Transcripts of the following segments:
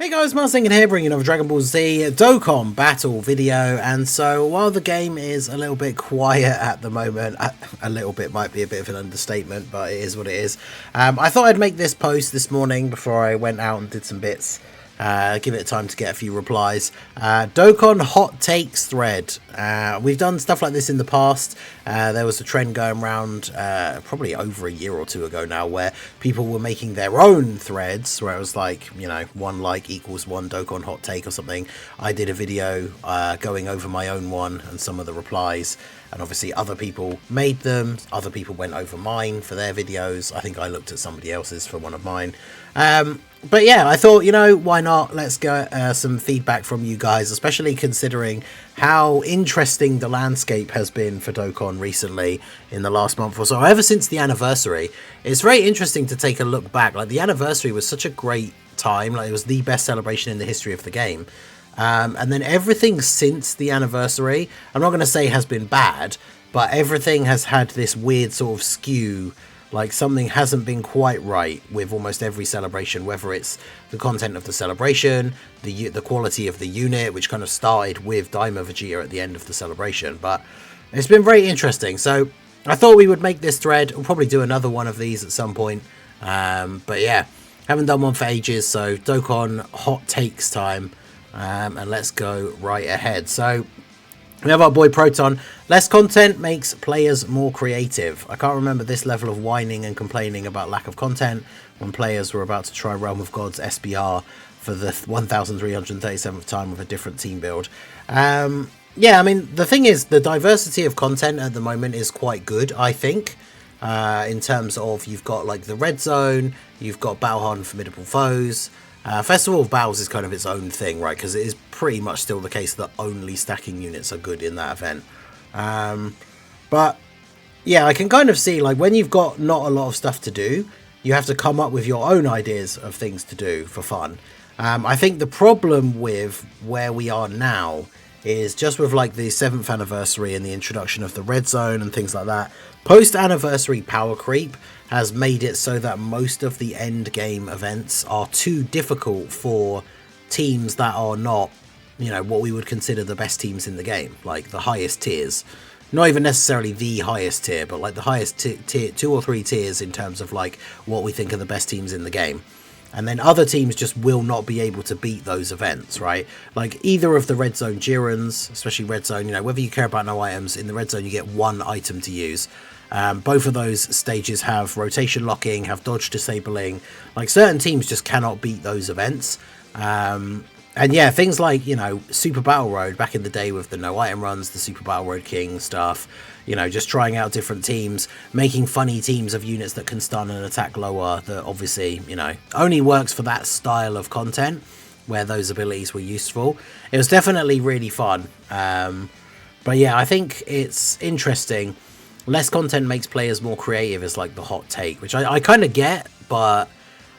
Hey guys, Mars Thinking here, bringing another Dragon Ball Z Dokkan Battle video. And so, while the game is a little bit quiet at the moment, a little bit might be a bit of an understatement, but it is what it is. I thought I'd make this post this morning before I went out and did some bits. Give it time to get a few replies. Dokkan hot takes thread. We've done stuff like this in the past. There was a trend going around probably over a year or two ago now where people were making their own threads where it was like, you know, one like equals one Dokkan hot take or something. I did a video going over my own one and some of the replies, and obviously other people made them. Other people went over mine for their videos. I think I looked at somebody else's for one of mine. But yeah, I thought, you know, why not? Let's get some feedback from you guys, especially considering how interesting the landscape has been for Dokkan recently in the last month or so. Ever since the anniversary, it's very interesting to take a look back. Like, the anniversary was such a great time. Like, it was the best celebration in the history of the game. And then everything since the anniversary, I'm not going to say has been bad, but everything has had this weird sort of skew. Like, something hasn't been quite right with almost every celebration, whether it's the content of the celebration, the quality of the unit, which kind of started with Daima Vegeta at the end of the celebration. But it's been very interesting. So I thought we would make this thread. We'll probably do another one of these at some point. But yeah, haven't done one for ages. So Dokkan hot takes time. And let's go right ahead. So we have our boy Proton. Less content makes players more creative. I can't remember this level of whining and complaining about lack of content when players were about to try Realm of Gods SBR for the 1337th time with a different team build. Yeah, I mean, the thing is, the diversity of content at the moment is quite good, I think. In terms of, you've got like the Red Zone, you've got Battle Hard and Formidable Foes. Festival of Battles is kind of its own thing, right? Because it is pretty much still the case that only stacking units are good in that event. But yeah, I can kind of see, like, when you've got not a lot of stuff to do, you have to come up with your own ideas of things to do for fun. I think the problem with where we are now is just with like the 7th anniversary and the introduction of the Red Zone and things like that. Post-anniversary power creep has made it so that most of the end game events are too difficult for teams that are not, you know, what we would consider the best teams in the game, like the highest tiers. Not even necessarily the highest tier, but like the highest tier, 2 or 3 tiers in terms of like what we think are the best teams in the game. And then other teams just will not be able to beat those events, right? Like either of the Red Zone Jirans, especially Red Zone, you know, whether you care about no items, in the Red Zone you get 1 item to use. Both of those stages have rotation locking, have dodge disabling. Like, certain teams just cannot beat those events. And yeah, things like, you know, Super Battle Road back in the day with the no item runs, the Super Battle Road King stuff, you know, just trying out different teams, making funny teams of units that can stun and attack lower, that obviously, you know, only works for that style of content where those abilities were useful. It was definitely really fun. But yeah, I think it's interesting. Less content makes players more creative is like the hot take, which I kind of get, but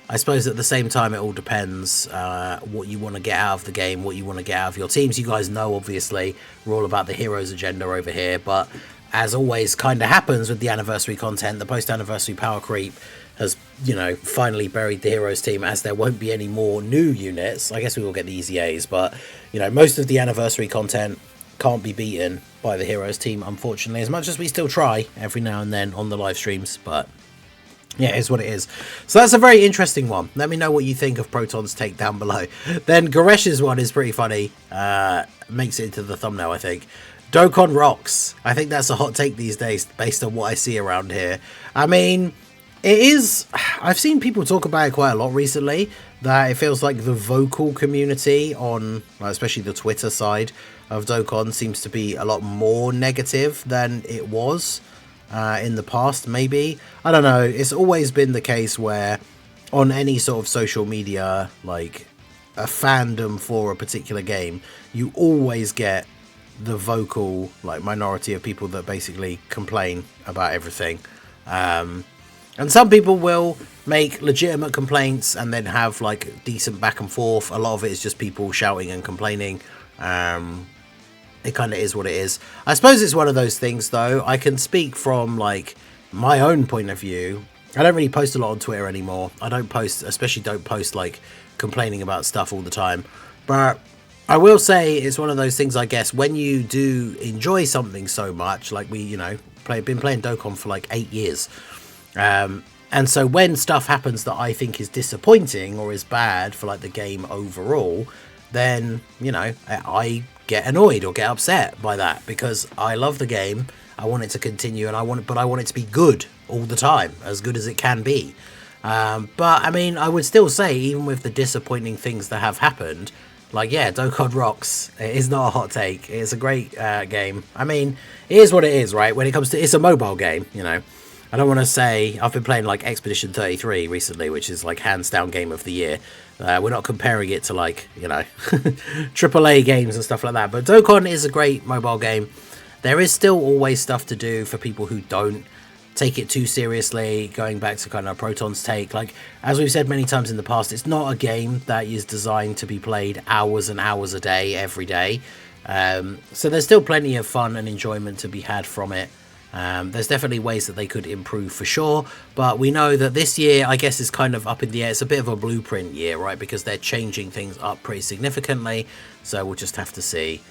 I suppose at the same time it all depends what you want to get out of the game, what you want to get out of your teams. You guys know, obviously, we're all about the heroes agenda over here, but as always kind of happens with the anniversary content, the post-anniversary power creep has, you know, finally buried the heroes team, as there won't be any more new units. I guess we will get the easy A's, but, you know, most of the anniversary content can't be beaten by the heroes team, unfortunately, as much as we still try every now and then on the live streams. But yeah, it is what it is. So that's a very interesting one. Let me know what you think of Proton's take down below. Then Goresh's one is pretty funny. Makes it into the thumbnail, I think. Dokkan rocks. I think that's a hot take these days based on what I see around here. I mean, it is. I've seen people talk about it quite a lot recently, that it feels like the vocal community on, especially the Twitter side of Dokkan, seems to be a lot more negative than it was in the past, maybe. I don't know. It's always been the case where on any sort of social media, like a fandom for a particular game, you always get the vocal, like, minority of people that basically complain about everything. And some people will make legitimate complaints and then have like decent back and forth. A lot of it is just people shouting and complaining. It kind of is what it is. I suppose it's one of those things, though. I can speak from like my own point of view. I don't really post a lot on Twitter anymore. I don't post, especially don't post like complaining about stuff all the time. But I will say it's one of those things, I guess, when you do enjoy something so much, like we, been playing Dokkan for like 8 years. And so when stuff happens that I think is disappointing or is bad for like the game overall, then, I get annoyed or get upset by that because I love the game. I want it to continue, but I want it to be good all the time, as good as it can be. But I mean, I would still say, even with the disappointing things that have happened, like, yeah, Dokkan rocks. It is not a hot take. It's a great game. I mean, it is what it is, right? When it comes to, it's a mobile game, I don't want to say, I've been playing like Expedition 33 recently, which is like hands down game of the year. We're not comparing it to like, AAA games and stuff like that. But Dokkan is a great mobile game. There is still always stuff to do for people who don't take it too seriously, going back to kind of Proton's take. Like, as we've said many times in the past, it's not a game that is designed to be played hours and hours a day, every day. So there's still plenty of fun and enjoyment to be had from it. There's definitely ways that they could improve for sure, but we know that this year, I guess, is kind of up in the air. It's a bit of a blueprint year, right? Because they're changing things up pretty significantly, so we'll just have to see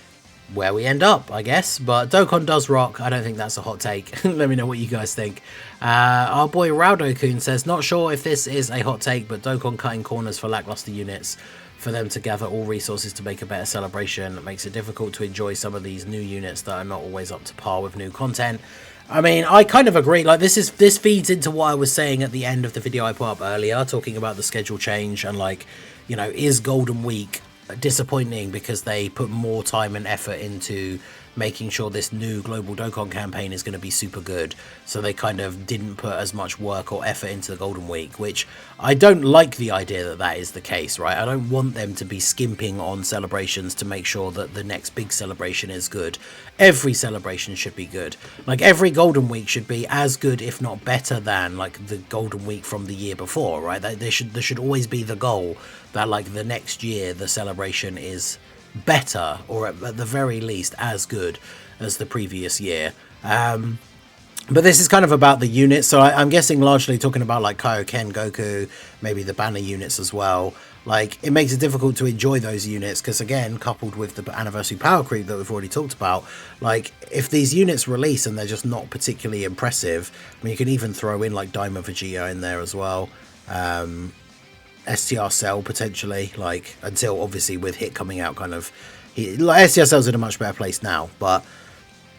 where we end up, I guess. But Dokkan does rock. I don't think that's a hot take. Let me know what you guys think. Our boy Raudo-kun says, not sure if this is a hot take, but Dokkan cutting corners for lackluster units for them to gather all resources to make a better celebration. It makes it difficult to enjoy some of these new units that are not always up to par with new content. I mean, I kind of agree. Like, this feeds into what I was saying at the end of the video I put up earlier, talking about the schedule change and, like, is Golden Week disappointing because they put more time and effort into making sure this new global Dokkan campaign is going to be super good, so they kind of didn't put as much work or effort into the Golden Week, which I don't like the idea that is the case, right? I don't want them to be skimping on celebrations to make sure that the next big celebration is good. Every celebration should be good. Like, every Golden Week should be as good, if not better than, like, the Golden Week from the year before, right? There should always be the goal that, like, the next year the celebration is better, or at the very least as good as the previous year. But this is kind of about the units, so I'm guessing largely talking about like Kaioken Goku, maybe the banner units as well. Like, it makes it difficult to enjoy those units because, again, coupled with the anniversary power creep that we've already talked about, like, if these units release and they're just not particularly impressive, I mean, you can even throw in like Daima Vegeta in there as well. STR Cell potentially, like, until obviously with Hit coming out, kind of, like, STR Cell's in a much better place now, but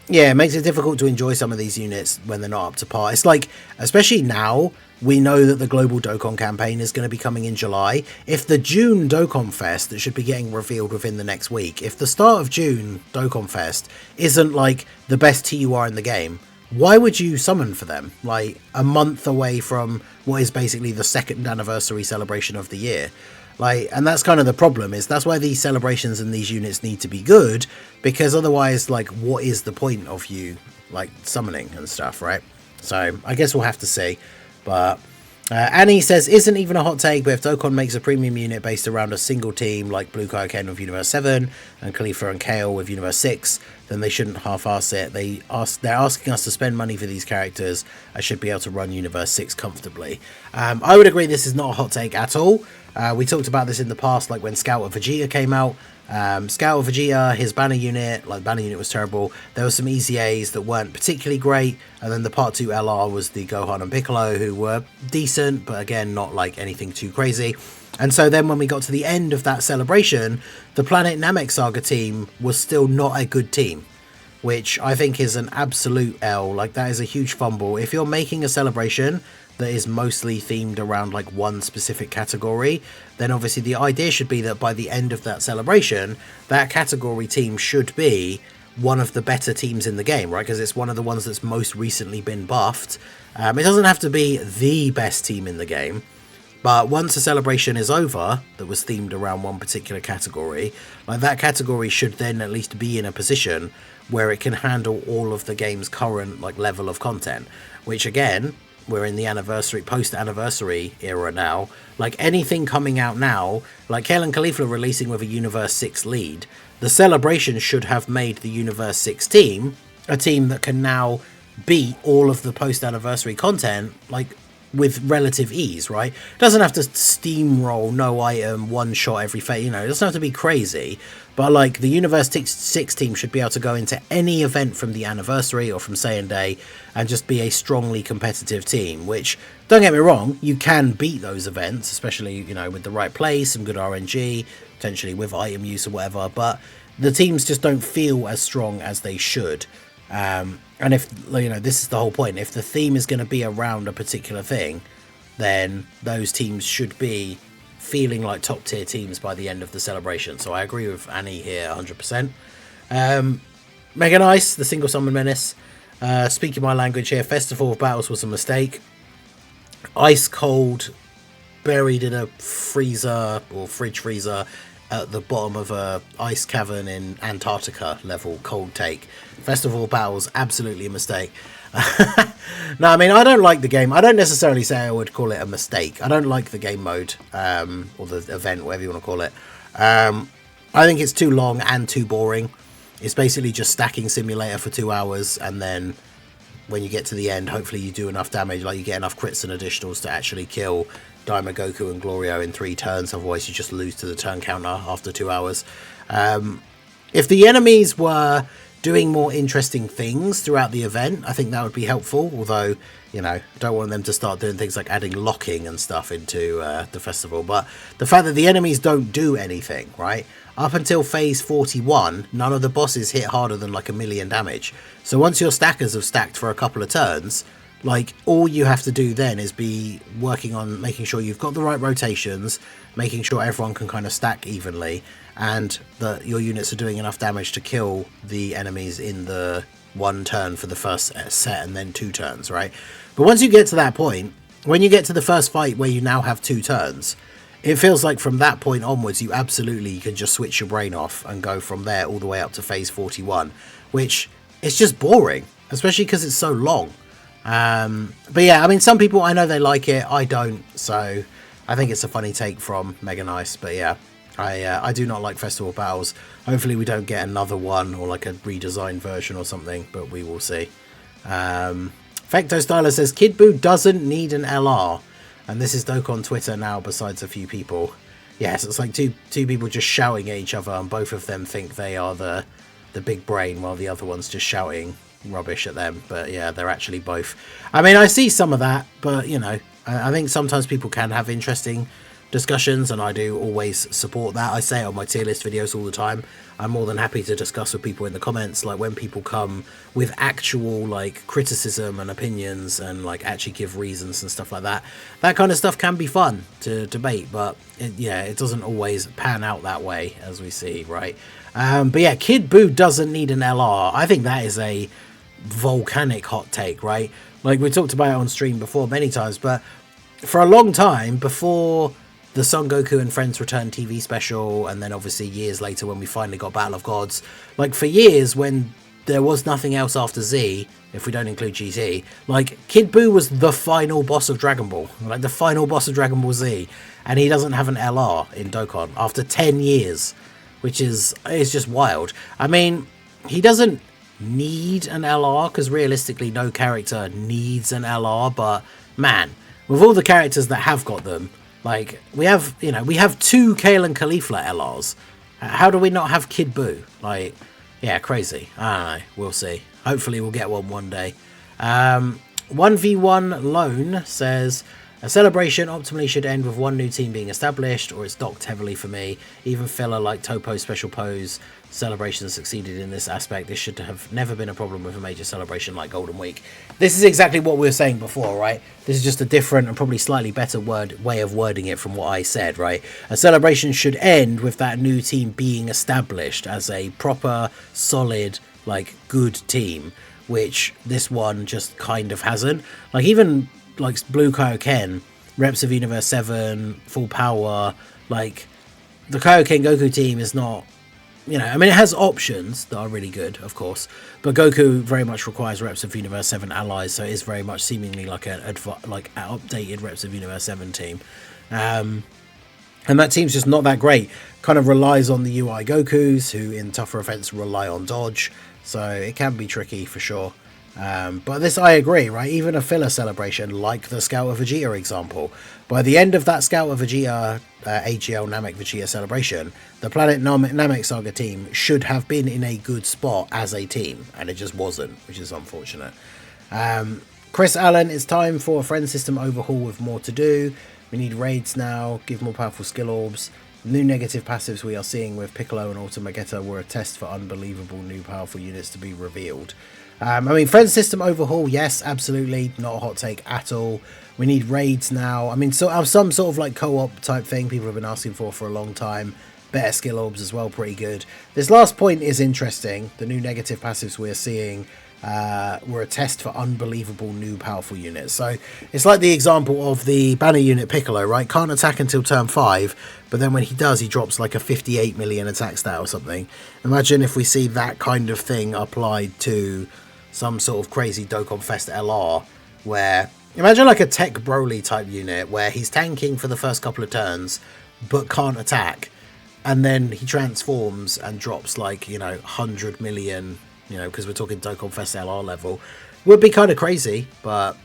yeah, it makes it difficult to enjoy some of these units when they're not up to par. It's like, especially now, we know that the global Dokkan campaign is going to be coming in July. If the June Dokkan Fest, that should be getting revealed within the next week, if the start of June Dokkan Fest isn't like the best TUR in the game, why would you summon for them, like, a month away from what is basically the second anniversary celebration of the year? Like, and that's kind of the problem, is that's why these celebrations and these units need to be good, because otherwise, like, what is the point of you, like, summoning and stuff, right? So I guess we'll have to see. But Annie says, isn't even a hot take, but if Dokkan makes a premium unit based around a single team like Blue Kaioken with Universe 7 and Khalifa and Kale with Universe 6, then they shouldn't half-ass it. They're asking us to spend money for these characters. I should be able to run Universe 6 comfortably. I would agree this is not a hot take at all. We talked about this in the past, like when Scout of Vegeta came out. Scout of Vegeta, his banner unit, like, the banner unit was terrible. There were some EZAs that weren't particularly great, and then the Part 2 LR was the Gohan and Piccolo, who were decent, but again, not like anything too crazy. And so then when we got to the end of that celebration, the Planet Namek Saga team was still not a good team, which I think is an absolute L. Like, that is a huge fumble. If you're making a celebration that is mostly themed around like one specific category, then obviously the idea should be that by the end of that celebration, that category team should be one of the better teams in the game, right? Because it's one of the ones that's most recently been buffed. It doesn't have to be the best team in the game, but once a celebration is over that was themed around one particular category, like, that category should then at least be in a position where it can handle all of the game's current, like, level of content, which, again, we're in the post-anniversary era now. Like, anything coming out now, like Kale and Khalifa releasing with a Universe 6 lead, the celebration should have made the Universe 6 team a team that can now beat all of the post-anniversary content, like, with relative ease, right? It doesn't have to steamroll, no item, one shot every phase, you know, it doesn't have to be crazy. But like the Universe 6 team should be able to go into any event from the anniversary or from Saiyan Day and just be a strongly competitive team, which, don't get me wrong, you can beat those events, especially, you know, with the right play, some good RNG, potentially with item use or whatever, but the teams just don't feel as strong as they should. And if, you know, this is the whole point, if the theme is going to be around a particular thing, then those teams should be feeling like top tier teams by the end of the celebration. So I agree with Annie here 100%. Mega Nice, the single summon menace. Speaking my language here, Festival of Battles was a mistake. Ice cold, buried in a freezer or fridge freezer at the bottom of a ice cavern in Antarctica level cold take. Festival of Battles, absolutely a mistake. No, I mean, I don't like the game. I don't necessarily say I would call it a mistake. I don't like the game mode, or the event, whatever you want to call it. I think it's too long and too boring. It's basically just stacking simulator for 2 hours, and then when you get to the end, hopefully you do enough damage, like you get enough crits and additionals to actually kill Daima Goku and Glorio in 3 turns, otherwise you just lose to the turn counter after 2 hours. If the enemies were doing more interesting things throughout the event, I think that would be helpful, although, you know, I don't want them to start doing things like adding locking and stuff into the festival. But the fact that the enemies don't do anything, right? Up until phase 41, none of the bosses hit harder than like 1,000,000 damage. So once your stackers have stacked for a couple of turns, like, all you have to do then is be working on making sure you've got the right rotations, making sure everyone can kind of stack evenly, and that your units are doing enough damage to kill the enemies in the 1 turn for the first set and then 2 turns, right? But once you get to that point, when you get to the first fight where you now have 2 turns, it feels like from that point onwards you absolutely can just switch your brain off and go from there all the way up to phase 41, which is just boring, especially because it's so long. But yeah, I mean, some people, I know they like it, I don't, so I think it's a funny take from Mega Nice. But yeah, I do not like Festival Battles. Hopefully we don't get another one or like a redesigned version or something, but we will see. Fecto Styler says Kid Buu doesn't need an LR, and this is Dokkan on Twitter now besides a few people. Yes, it's like two people just shouting at each other, and both of them think they are the big brain while the other one's just shouting rubbish at them. But yeah, they're actually both. I mean, I see some of that, but you know, I think sometimes people can have interesting discussions, and I do always support that. I say it on my tier list videos all the time. I'm more than happy to discuss with people in the comments, like when people come with actual like criticism and opinions and like actually give reasons and stuff like that. That kind of stuff can be fun to debate, but it doesn't always pan out that way, as we see, right? But yeah, Kid Buu doesn't need an LR. I think that is a volcanic hot take, right? Like we talked about it on stream before many times, but for a long time, before the Son Goku and Friends Return TV special, and then obviously years later when we finally got Battle of Gods, like for years when there was nothing else after Z, if we don't include GT, like Kid Buu was the final boss of Dragon Ball, like the final boss of Dragon Ball Z, and he doesn't have an LR in Dokkan after 10 years, which is just wild. I mean, he doesn't need an LR, because realistically no character needs an LR, but man, with all the characters that have got them, like we have 2 Kale and Caulifla LRs. How do we not have Kid Buu? Like, yeah, crazy. I don't know, we'll see. Hopefully we'll get one day. 1v1 Lone says, a celebration optimally should end with one new team being established, or it's docked heavily for me. Even filler like Topo's special pose celebration succeeded in this aspect. This should have never been a problem with a major celebration like Golden Week. This is exactly what we were saying before, right? This is just a different and probably slightly better way of wording it from what I said, right? A celebration should end with that new team being established as a proper, solid, like, good team, which this one just kind of hasn't. Like, even like Blue Kaioken, Reps of Universe 7, Full Power, like the Kaioken Goku team is not, you know, I mean, it has options that are really good, of course, but Goku very much requires Reps of Universe 7 allies, so it is very much seemingly like an updated Reps of Universe 7 team. And that team's just not that great. Kind of relies on the UI Gokus, who in tougher events rely on dodge, so it can be tricky for sure. But this, I agree, right? Even a filler celebration like the Scout of Vegeta example, by the end of that Scout of Vegeta AGL Namek Vegeta celebration, the Planet Namek Saga team should have been in a good spot as a team, and it just wasn't, which is unfortunate. Chris Allen, it's time for a friend system overhaul with more to do. We need raids now, give more powerful skill orbs. New negative passives we are seeing with Piccolo and Ultimagetta were a test for unbelievable new powerful units to be revealed. I mean, friend system overhaul, yes, absolutely, not a hot take at all. We need raids now. I mean, so some sort of like co-op type thing people have been asking for a long time. Better skill orbs as well, pretty good. This last point is interesting. The new negative passives we're seeing were a test for unbelievable new powerful units. So it's like the example of the banner unit Piccolo, right? Can't attack until turn 5, but then when he does, he drops like a 58 million attack stat or something. Imagine if we see that kind of thing applied to some sort of crazy Dokkan Fest LR, where imagine like a Tech Broly type unit where he's tanking for the first couple of turns but can't attack, and then he transforms and drops like, you know, 100 million, you know, because we're talking Dokkan Fest LR level. Would be kind of crazy, but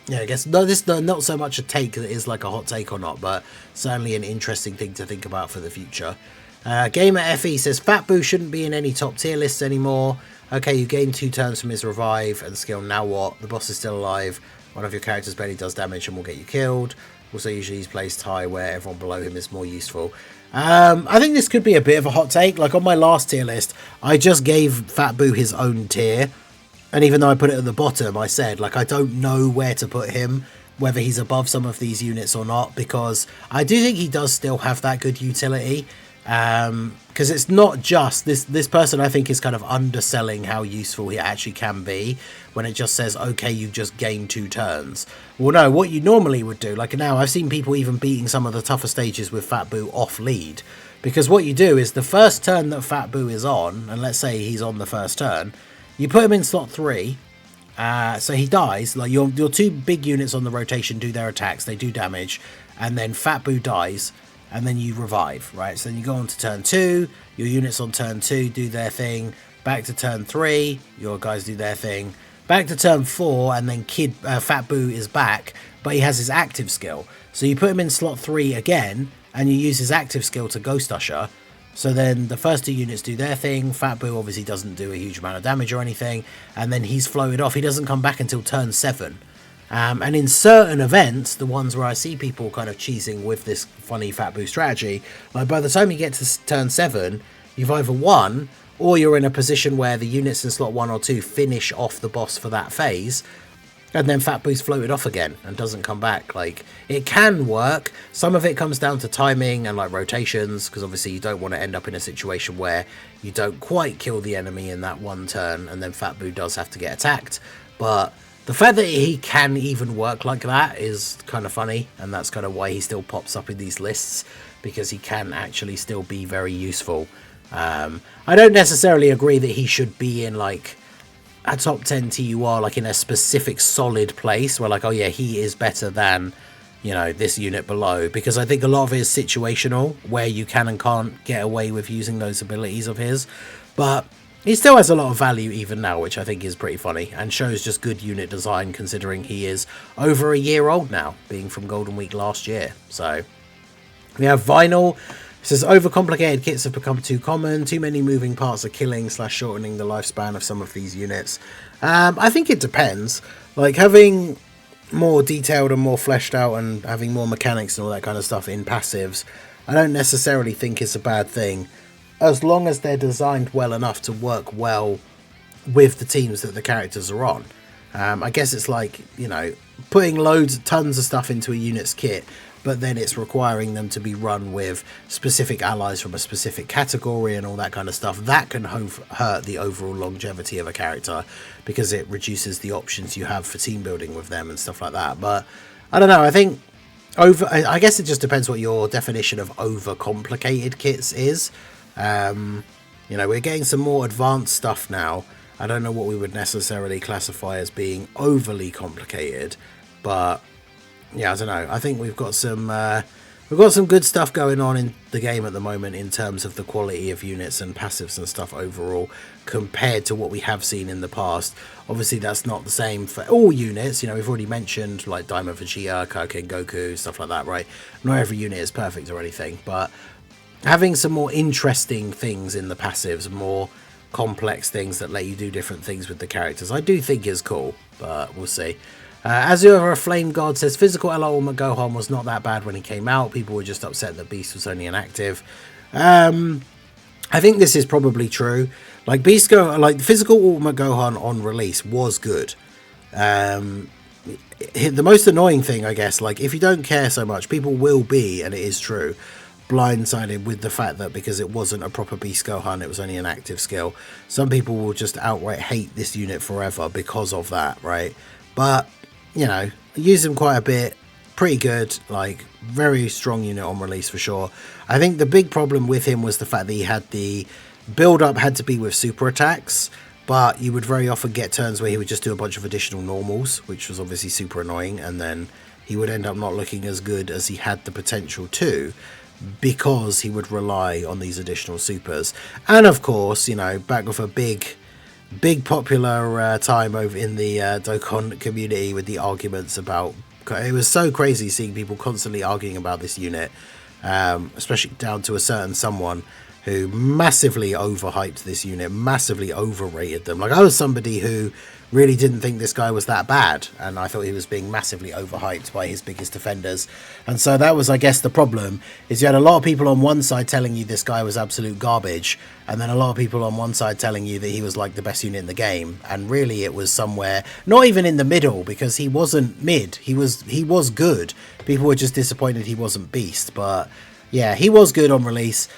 yeah, I guess this not so much a take that is like a hot take or not, but certainly an interesting thing to think about for the future. Gamer FE says Fat Buu shouldn't be in any top tier lists anymore. Okay, you gain 2 turns from his revive and skill, now what? The boss is still alive, one of your characters barely does damage and will get you killed. Also, usually he's placed high where everyone below him is more useful. I think this could be a bit of a hot take. Like on my last tier list, I just gave Fat Buu his own tier. And even though I put it at the bottom, I said, like, I don't know where to put him, whether he's above some of these units or not, because I do think he does still have that good utility. Because it's not just this person, I think, is kind of underselling how useful he actually can be when it just says, okay, you just gain 2 turns. Well, no, what you normally would do, like now I've seen people even beating some of the tougher stages with Fat Buu off lead, because what you do is the first turn that Fat Buu is on, and let's say he's on the first turn, you put him in slot 3, so he dies, like your 2 big units on the rotation do their attacks, they do damage, and then Fat Buu dies, and then you revive, right? So then you go on to turn 2, your units on turn 2 do their thing, back to turn 3, your guys do their thing, back to turn 4, and then Fat Buu is back, but he has his active skill. So you put him in slot 3 again, and you use his active skill to Ghost Usher. So then the first 2 units do their thing, Fat Buu obviously doesn't do a huge amount of damage or anything, and then he's floated off. He doesn't come back until turn 7. And in certain events, the ones where I see people kind of cheesing with this funny Fat Buu strategy, like by the time you get to turn 7, you've either won, or you're in a position where the units in slot 1 or 2 finish off the boss for that phase, and then Fat Boo's floated off again and doesn't come back. Like, it can work. Some of it comes down to timing and like rotations, because obviously you don't want to end up in a situation where you don't quite kill the enemy in that one turn, and then Fat Buu does have to get attacked. But the fact that he can even work like that is kind of funny, and that's kind of why he still pops up in these lists, because he can actually still be very useful. I don't necessarily agree that he should be in like a top 10 TUR, like in a specific solid place where like, oh yeah, he is better than, you know, this unit below, because I think a lot of it is situational, where you can and can't get away with using those abilities of his. But he still has a lot of value even now, which I think is pretty funny, and shows just good unit design considering he is over a year old now, being from Golden Week last year. So we have Vinyl. It says overcomplicated kits have become too common. Too many moving parts are killing / shortening the lifespan of some of these units. I think it depends. Like having more detailed and more fleshed out and having more mechanics and all that kind of stuff in passives, I don't necessarily think it's a bad thing, as long as they're designed well enough to work well with the teams that the characters are on. I guess it's like, you know, putting tons of stuff into a unit's kit, but then it's requiring them to be run with specific allies from a specific category and all that kind of stuff. That can hurt the overall longevity of a character, because it reduces the options you have for team building with them and stuff like that. But I don't know, I think I guess it just depends what your definition of overcomplicated kits is. You know, we're getting some more advanced stuff now. I don't know what we would necessarily classify as being overly complicated, but yeah, I don't know. I think we've got some we've got some good stuff going on in the game at the moment in terms of the quality of units and passives and stuff overall compared to what we have seen in the past. Obviously, that's not the same for all units. You know, we've already mentioned like Daima Vegeta, Kaioken Goku, stuff like that, right? Not every unit is perfect or anything, but having some more interesting things in the passives, more complex things that let you do different things with the characters, I do think is cool, but we'll see. Azure Flame God says physical LR Ultimate Gohan was not that bad when he came out. People were just upset that Beast was only inactive. I think this is probably true. Like like physical Ultimate Gohan on release was good. The most annoying thing, I guess, like if you don't care so much, people will be, and it is true, blindsided with the fact that because it wasn't a proper Beast Gohan, it was only an active skill. Some people will just outright hate this unit forever because of that, right? But you know, I use him quite a bit, pretty good, like very strong unit on release for sure. I think the big problem with him was the fact that he had the build up had to be with super attacks, but you would very often get turns where he would just do a bunch of additional normals, which was obviously super annoying, and then he would end up not looking as good as he had the potential to, because he would rely on these additional supers. And of course, you know, back with a big popular time over in the Dokkan community with the arguments about, it was so crazy seeing people constantly arguing about this unit, especially down to a certain someone who massively overhyped this unit, massively overrated them. Like, I was somebody who really didn't think this guy was that bad, and I thought he was being massively overhyped by his biggest defenders. And so that was, I guess, the problem, is you had a lot of people on one side telling you this guy was absolute garbage, and then a lot of people on one side telling you that he was like the best unit in the game. And really it was somewhere not even in the middle, because he wasn't mid, he was good. People were just disappointed he wasn't beast. But yeah, he was good on release.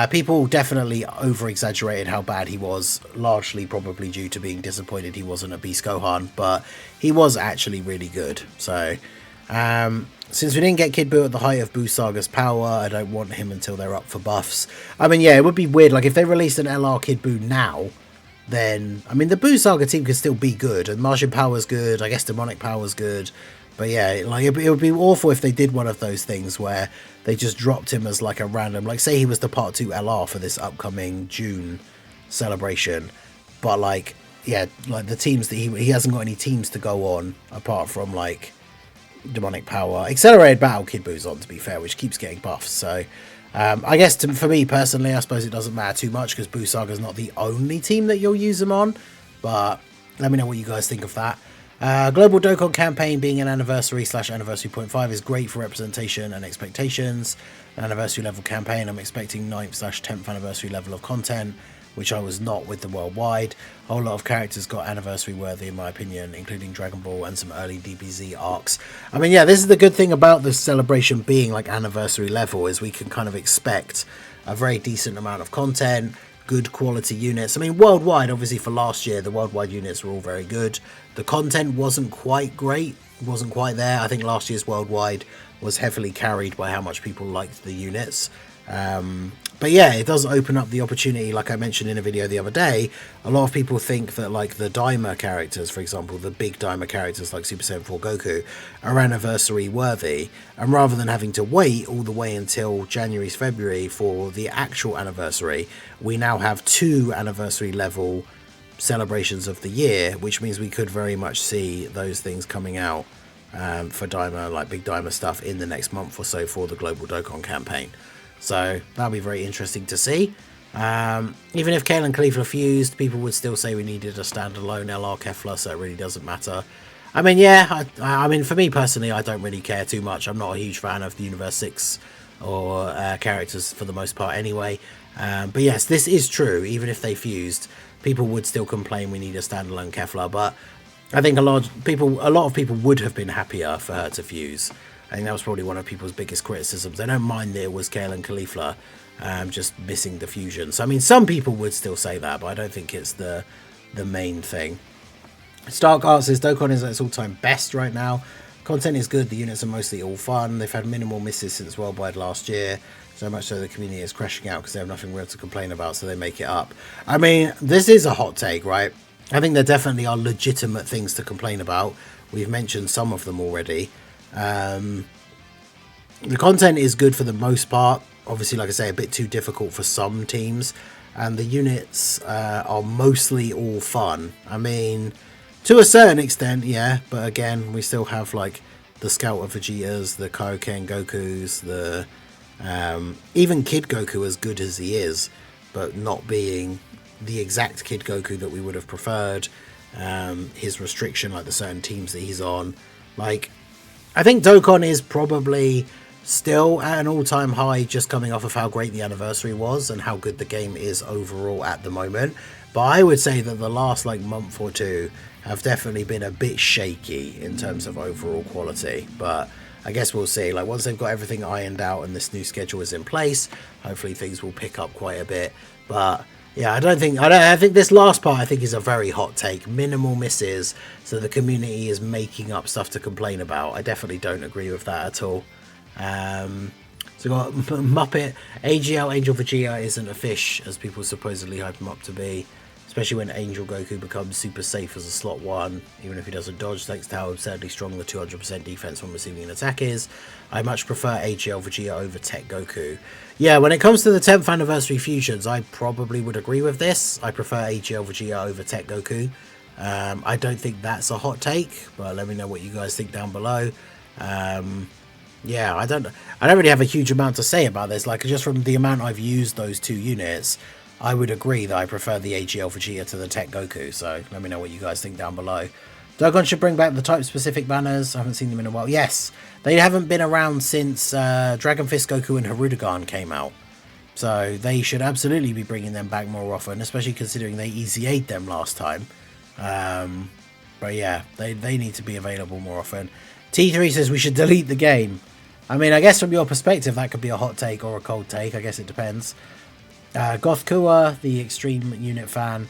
People definitely over-exaggerated how bad he was, largely probably due to being disappointed he wasn't a Beast Gohan, but he was actually really good. So, since we didn't get Kid Buu at the height of Buu Saga's power, I don't want him until they're up for buffs. I mean, yeah, it would be weird. Like, if they released an LR Kid Buu now, then, I mean, the Buu Saga team could still be good, and Martian Power's good, I guess Demonic Power's good. But yeah, like it would be awful if they did one of those things where they just dropped him as like a random, like say he was the part 2 LR for this upcoming June celebration, but like, yeah, like the teams that he hasn't got any teams to go on apart from like Demonic Power. Accelerated Battle Kid Buu's on, to be fair, which keeps getting buffs. So I guess for me personally, I suppose it doesn't matter too much because Buu Saga's not the only team that you'll use him on, but let me know what you guys think of that. Global Dokkan campaign being an anniversary / anniversary 0.5 is great for representation and expectations. An anniversary level campaign, I'm expecting 9th / 10th anniversary level of content, which I was not with the worldwide. A whole lot of characters got anniversary worthy in my opinion, including Dragon Ball and some early DBZ arcs. I mean, yeah, this is the good thing about this celebration being like anniversary level, is we can kind of expect a very decent amount of content, good quality units. I mean, worldwide, obviously for last year, the worldwide units were all very good. The content wasn't quite great, wasn't quite there. I think last year's worldwide was heavily carried by how much people liked the units. But yeah, it does open up the opportunity, like I mentioned in a video the other day. A lot of people think that like the Daima characters, for example, the big Daima characters like Super Saiyan 4 Goku, are anniversary worthy, and rather than having to wait all the way until January, February for the actual anniversary, we now have 2 anniversary level celebrations of the year, which means we could very much see those things coming out for Daima, like big Daima stuff, in the next month or so for the Global Dokkan campaign. So that'll be very interesting to see. Even if Kale and Khalifa fused, people would still say we needed a standalone LR Kefla, so it really doesn't matter. I mean, yeah, I mean, for me personally, I don't really care too much. I'm not a huge fan of the Universe 6 or characters for the most part anyway. But yes, this is true. Even if they fused, people would still complain we need a standalone Kefla. But I think a lot of people would have been happier for her to fuse. I think that was probably one of people's biggest criticisms. They don't mind that it was Kale and Khalifa just missing the fusion. So, I mean, some people would still say that, but I don't think it's the main thing. Stark Art says Dokkan is at its all-time best right now. Content is good. The units are mostly all fun. They've had minimal misses since Worldwide last year. So much so the community is crashing out because they have nothing real to complain about, so they make it up. I mean, this is a hot take, right? I think there definitely are legitimate things to complain about. We've mentioned some of them already. the content is good for the most part. Obviously, like I say, a bit too difficult for some teams, and the units are mostly all fun. I mean, to a certain extent, yeah, but again, we still have like the Scout of Vegetas, the Kaioken Gokus, the even Kid Goku, as good as he is, but not being the exact Kid Goku that we would have preferred. His restriction, like the certain teams that he's on, like I think Dokkan is probably still at an all-time high, just coming off of how great the anniversary was and how good the game is overall at the moment. But I would say that the last like month or two have definitely been a bit shaky in terms of overall quality. But I guess we'll see. Like once they've got everything ironed out and this new schedule is in place, hopefully things will pick up quite a bit. But yeah, I think this last part I think is a very hot take. Minimal misses, so the community is making up stuff to complain about. I definitely don't agree with that at all. So we got Muppet AGL Angel Vegeta isn't a fish as people supposedly hype him up to be, especially when Angel Goku becomes super safe as a slot 1, even if he doesn't dodge thanks to how absurdly strong the 200% defense when receiving an attack is. I much prefer AGL Vegeta over Tech Goku. Yeah, when it comes to the 10th anniversary fusions, I probably would agree with this. I prefer AGL Vegeta over Tech Goku. I don't think that's a hot take, but let me know what you guys think down below. Yeah, I don't really have a huge amount to say about this. Like, just from the amount I've used those two units, I would agree that I prefer the AGL Vegeta to the Tech Goku. So let me know what you guys think down below. Dokkan should bring back the type-specific banners. I haven't seen them in a while. Yes, they haven't been around since Dragon Fist Goku and Hirudegarn came out. So they should absolutely be bringing them back more often, especially considering they easy 8'd them last time. But yeah, they need to be available more often. T3 says we should delete the game. I mean, I guess from your perspective, that could be a hot take or a cold take. I guess it depends. Goth Kua, the extreme unit fan.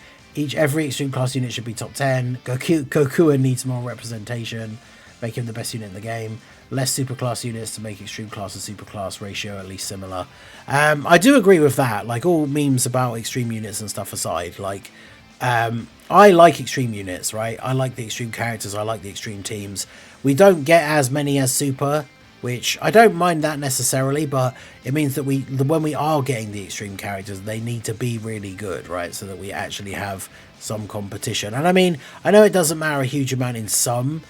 Every extreme class unit should be top 10. Gokua needs more representation. Make him the best unit in the game. Less superclass units to make extreme class and superclass ratio at least similar. I do agree with that. Like, all memes about extreme units and stuff aside, like, I like extreme units, right? I like the extreme characters. I like the extreme teams. We don't get as many as super, which I don't mind that necessarily, but it means that when we are getting the extreme characters, they need to be really good, right? So that we actually have some competition. And I mean, I know it doesn't matter a huge amount in some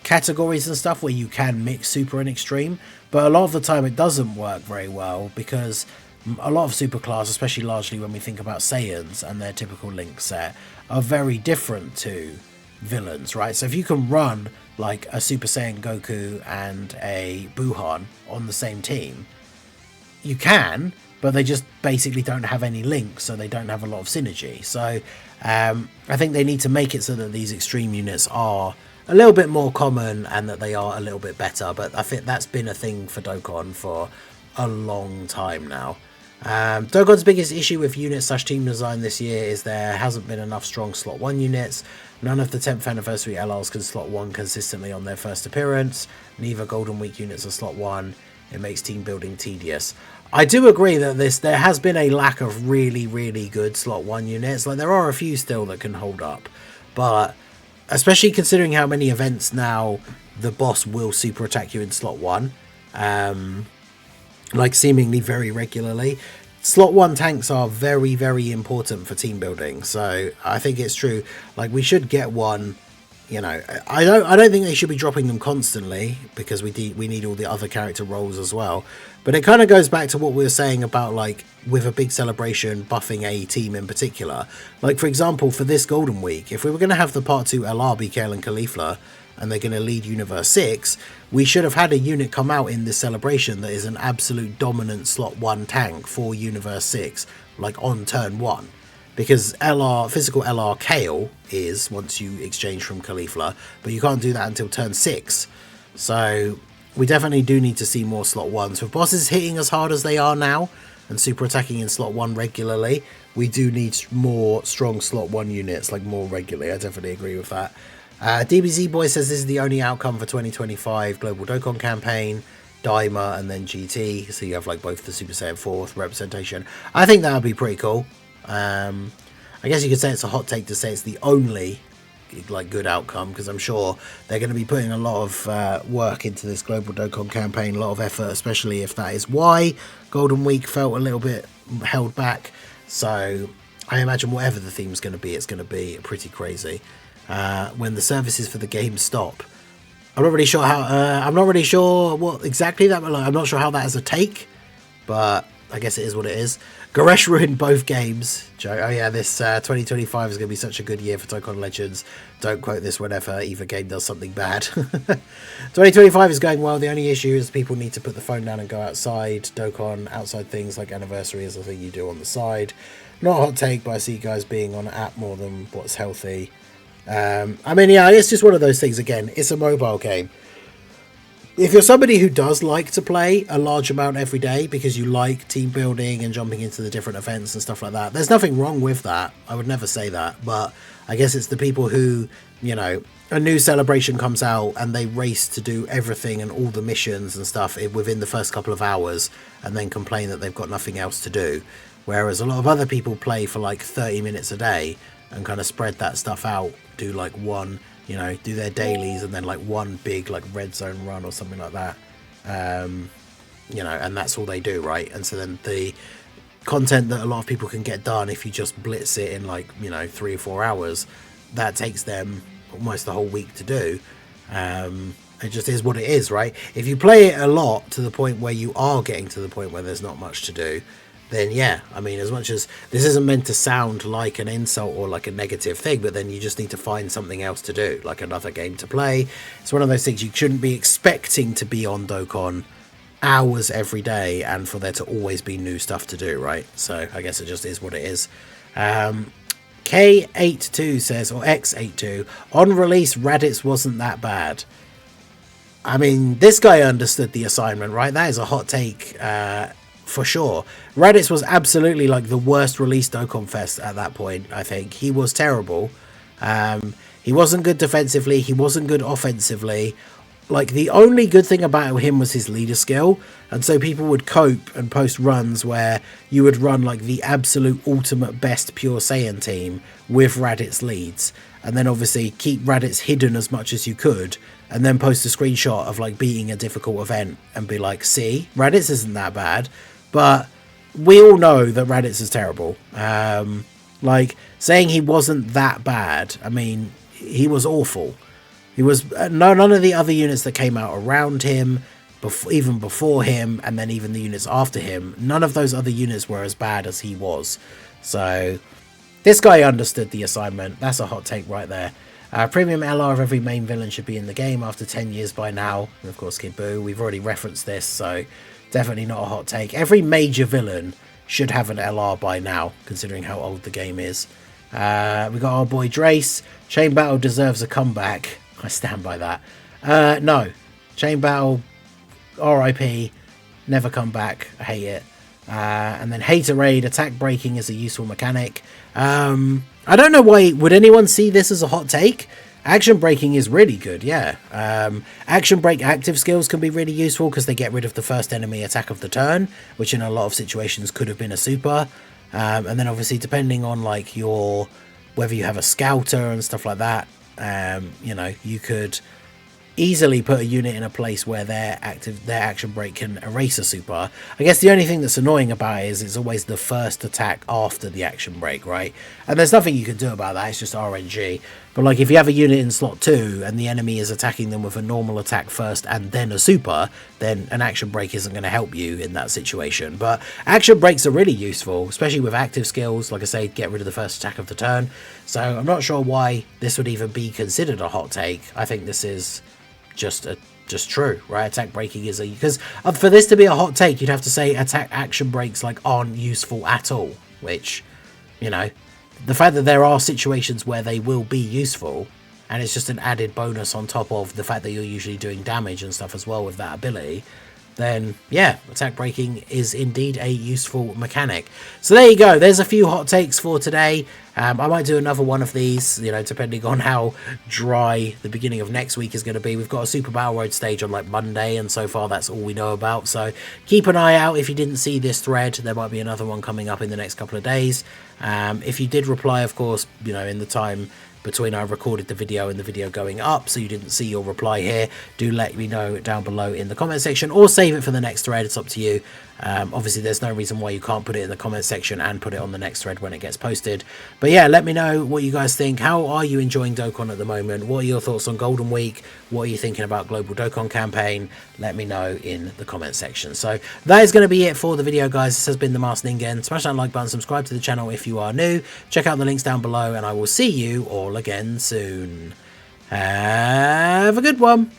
categories and stuff where you can mix super and extreme, but a lot of the time it doesn't work very well because a lot of superclass, especially largely when we think about Saiyans and their typical link set, are very different to villains, right? So if you can run like a Super Saiyan Goku and a Buhan on the same team, you can, but they just basically don't have any links, so they don't have a lot of synergy. So I think they need to make it so that these extreme units are a little bit more common and that they are a little bit better, but I think that's been a thing for Dokkan for a long time now. Dokkan's biggest issue with unit / team design this year is there hasn't been enough strong slot 1 units. None of the 10th anniversary LRs can slot 1 consistently on their first appearance. Neither Golden Week units are slot 1. It makes team building tedious. I do agree that there has been a lack of really, really good slot 1 units. Like, there are a few still that can hold up, but especially considering how many events now the boss will super attack you in slot 1. Like seemingly very regularly. Slot 1 tanks are very, very important for team building, so I think it's true. Like, we should get one, you know. I don't think they should be dropping them constantly because we need all the other character roles as well. But it kind of goes back to what we were saying about, like, with a big celebration buffing a team in particular. Like, for example, for this Golden Week, if we were going to have the Part 2 LR, BKL and Caulifla, and they're going to lead Universe 6, we should have had a unit come out in this celebration that is an absolute dominant slot 1 tank for Universe 6, like on turn 1. Because physical LR Kale is once you exchange from Caulifla, but you can't do that until turn 6. So we definitely do need to see more slot 1s. With bosses hitting as hard as they are now, and super attacking in slot 1 regularly, we do need more strong slot 1 units, like more regularly. I definitely agree with that. DBZ Boy says this is the only outcome for 2025 Global Dokkan campaign, Daima and then GT, so you have like both the Super Saiyan 4th representation. I think that would be pretty cool. I guess you could say it's a hot take to say it's the only like good outcome, because I'm sure they're going to be putting a lot of work into this global Dokkan campaign, a lot of effort, especially if that is why Golden Week felt a little bit held back. So I imagine whatever the theme's going to be, it's going to be pretty crazy. When the services for the game stop, I'm not really sure how. I'm not really sure what exactly that. Like, I'm not sure how that is a take, but I guess it is what it is. Goresh ruined both games. Joe, oh yeah, this 2025 is going to be such a good year for Dokkan Legends. Don't quote this whenever either game does something bad. 2025 is going well. The only issue is people need to put the phone down and go outside. Dokkan outside things like anniversary is a thing you do on the side. Not a hot take, but I see guys being on an app more than what's healthy. I mean, yeah, it's just one of those things. Again, it's a mobile game. If you're somebody who does like to play a large amount every day because you like team building and jumping into the different events and stuff like that, there's nothing wrong with that. I would never say that. But I guess it's the people who, you know, a new celebration comes out and they race to do everything and all the missions and stuff within the first couple of hours and then complain that they've got nothing else to do. Whereas a lot of other people play for like 30 minutes a day and kind of spread that stuff out, do like one, you know, do their dailies and then like one big like red zone run or something like that, you know, and that's all they do, right? And so then the content that a lot of people can get done if you just blitz it in like, you know, 3 or 4 hours, that takes them almost the whole week to do. It just is what it is, right? If you play it a lot to the point where you are getting to the point where there's not much to do, then yeah, I mean, as much as this isn't meant to sound like an insult or like a negative thing, but then you just need to find something else to do, like another game to play. It's one of those things you shouldn't be expecting to be on Dokkan hours every day and for there to always be new stuff to do, right? So I guess it just is what it is. K82 says, or X82, on release Raditz wasn't that bad. I mean, this guy understood the assignment, right? That is a hot take, for sure. Raditz was absolutely like the worst release Dokkan Fest at that point. I think he was terrible. He wasn't good defensively, he wasn't good offensively. Like, the only good thing about him was his leader skill, and so people would cope and post runs where you would run like the absolute ultimate best Pure Saiyan team with Raditz leads, and then obviously keep Raditz hidden as much as you could, and then post a screenshot of like beating a difficult event and be like, see, Raditz isn't that bad. But we all know that Raditz is terrible. Like, saying he wasn't that bad, I mean, he was awful. He was none of the other units that came out around him, even before him, and then even the units after him, none of those other units were as bad as he was. So this guy understood the assignment. That's a hot take right there. Premium LR of every main villain should be in the game after 10 years by now. And of course, Kid Buu. We've already referenced this, so definitely not a hot take. Every major villain should have an LR by now, considering how old the game is. We got our boy Drace. Chain Battle deserves a comeback. I stand by that. No. Chain Battle, RIP, never come back. I hate it. And then Haterade, attack breaking is a useful mechanic. I don't know why. Would anyone see this as a hot take? Action breaking is really good, yeah. Action break active skills can be really useful because they get rid of the first enemy attack of the turn, which in a lot of situations could have been a super. And then obviously depending on like your, whether you have a scouter and stuff like that, you know, you could easily put a unit in a place where their action break can erase a super. I guess the only thing that's annoying about it is it's always the first attack after the action break, right? And there's nothing you can do about that, it's just RNG. But like if you have a unit in slot 2 and the enemy is attacking them with a normal attack first and then a super, then an action break isn't going to help you in that situation. But action breaks are really useful, especially with active skills, like I say, get rid of the first attack of the turn. So I'm not sure why this would even be considered a hot take. I think this is just true, right? Attack breaking is a, because for this to be a hot take, you'd have to say attack action breaks like aren't useful at all, which, you know, the fact that there are situations where they will be useful and it's just an added bonus on top of the fact that you're usually doing damage and stuff as well with that ability, then yeah, attack breaking is indeed a useful mechanic. So there you go, there's a few hot takes for today. I might do another one of these, you know, depending on how dry the beginning of next week is going to be. We've got a Super Battle Road stage on like Monday, and so far that's all we know about. So keep an eye out. If you didn't see this thread, there might be another one coming up in the next couple of days. If you did reply, of course, you know, in the time between I recorded the video and the video going up, so you didn't see your reply here, do let me know down below in the comment section, or save it for the next thread. It's up to you. Obviously there's no reason why you can't put it in the comment section and put it on the next thread when it gets posted. But yeah, let me know what you guys think. How are you enjoying Dokkan at the moment? What are your thoughts on Golden Week? What are you thinking about Global Dokkan campaign? Let me know in the comment section. So that is going to be it for the video, guys. This has been the Masked Ningen. Smash that like button, subscribe to the channel if you are new, check out the links down below, and I will see you all again soon. Have a good one.